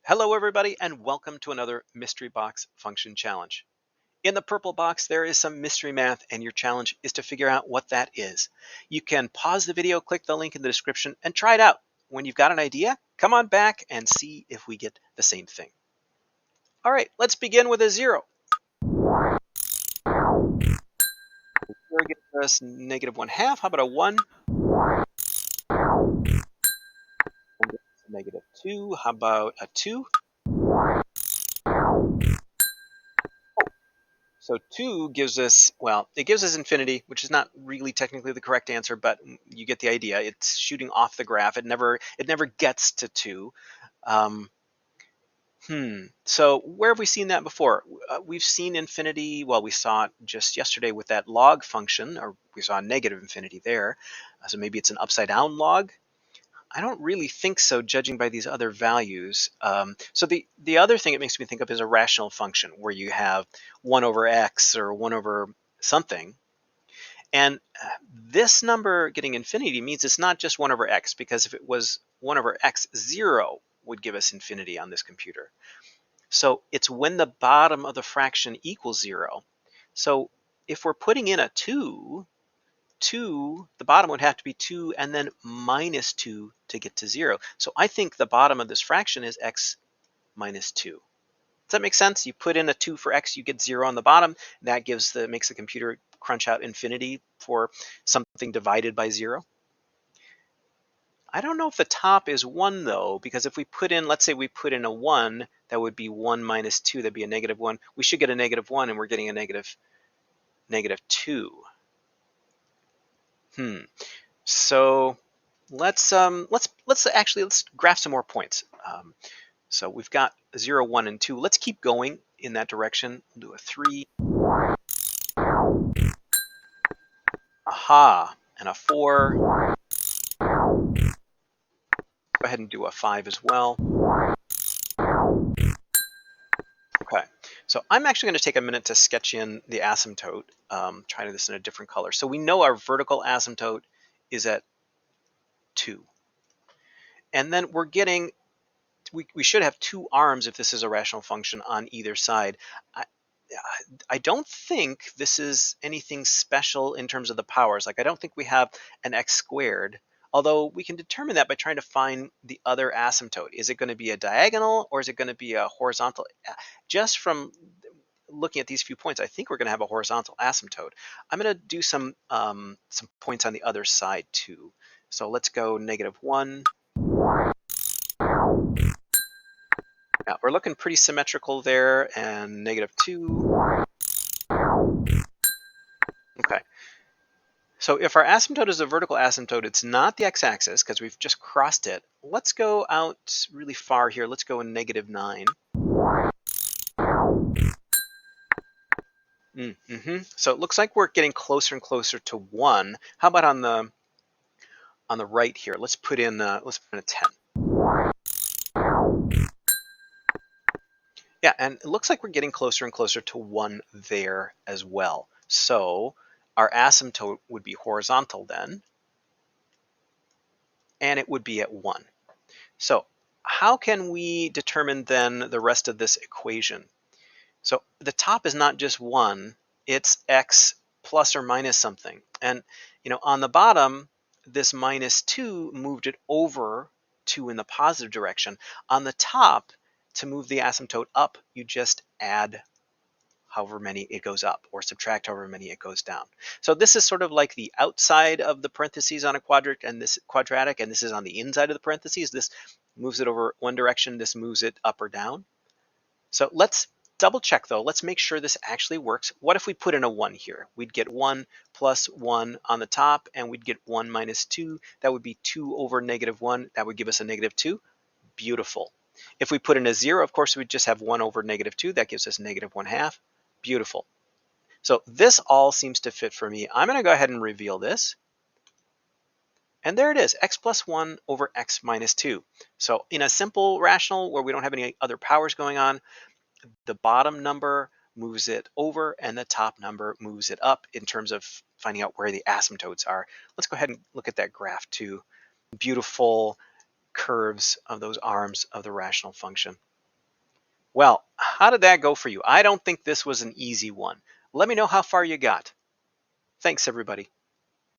Hello everybody and welcome to another Mystery Box Function Challenge. In the purple box there is some mystery math and your challenge is to figure out what that is. You can pause the video, click the link in the description and try it out. When you've got an idea, come on back and see if we get the same thing. All right, let's begin with a 0. 0 gives us -1/2. How about a 1? -2. How about a 2? So 2 gives us, well, it gives us infinity, which is not really technically the correct answer, but you get the idea. It's shooting off the graph. It never gets to 2. Um, So where have we seen that before? We've seen infinity. Well, we saw it just yesterday with that log function, or we saw negative infinity there. So maybe it's an upside down log. I don't really think so, judging by these other values. So the other thing it makes me think of is a rational function where you have 1 over x or 1 over something. And this number getting infinity means it's not just 1 over x, because if it was 1 over x, 0 would give us infinity on this computer. So it's when the bottom of the fraction equals 0. So if we're putting in a 2, the bottom would have to be 2 and then -2 to get to 0. So I think the bottom of this fraction is x minus 2. Does that make sense? You put in a 2 for x, you get 0 on the bottom. That makes the computer crunch out infinity for something divided by 0. I don't know if the top is 1 though, because if we put in, let's say we put in a 1, that would be 1 minus 2, that'd be a -1. We should get a -1 and we're getting a -2. So let's graph some more points. So we've got 0, 1, and 2. Let's keep going in that direction. We'll do a 3. Aha, and a 4. Go ahead and do a 5 as well. Okay, so I'm actually going to take a minute to sketch in the asymptote, trying this in a different color. So we know our vertical asymptote is at 2. And then we're getting, we should have 2 arms if this is a rational function on either side. I don't think this is anything special in terms of the powers. Like, I don't think we have an x squared, although we can determine that by trying to find the other asymptote. Is it going to be a diagonal or is it going to be a horizontal? Just from looking at these few points, I think we're going to have a horizontal asymptote. I'm going to do some points on the other side too. So let's go -1. Yeah, we're looking pretty symmetrical there, and -2. Okay. So if our asymptote is a vertical asymptote, it's not the x-axis because we've just crossed it. Let's go out really far here. Let's go in -9. So it looks like we're getting closer and closer to 1. How about on the right here? Let's put in a 10. Yeah, and it looks like we're getting closer and closer to 1 there as well. So our asymptote would be horizontal then, and it would be at 1. So how can we determine then the rest of this equation? So the top is not just 1, it's x plus or minus something. And on the bottom, this -2 moved it over 2 in the positive direction. On the top, to move the asymptote up, you just add however many it goes up or subtract however many it goes down. So this is sort of like the outside of the parentheses on a quadratic, and this is on the inside of the parentheses. This moves it over one direction, this moves it up or down. So let's double check though. Let's make sure this actually works. What if we put in a 1 here? We'd get 1 plus 1 on the top, and we'd get 1 minus 2. That would be 2 over -1. That would give us a -2. Beautiful. If we put in a 0, of course, we'd just have 1 over -2. That gives us -1/2. Beautiful. So this all seems to fit for me. I'm going to go ahead and reveal this. And there it is, x plus 1 over x minus 2. So in a simple rational where we don't have any other powers going on, the bottom number moves it over and the top number moves it up in terms of finding out where the asymptotes are. Let's go ahead and look at that graph too. Beautiful curves of those arms of the rational function. Well, how did that go for you? I don't think this was an easy one. Let me know how far you got. Thanks, everybody.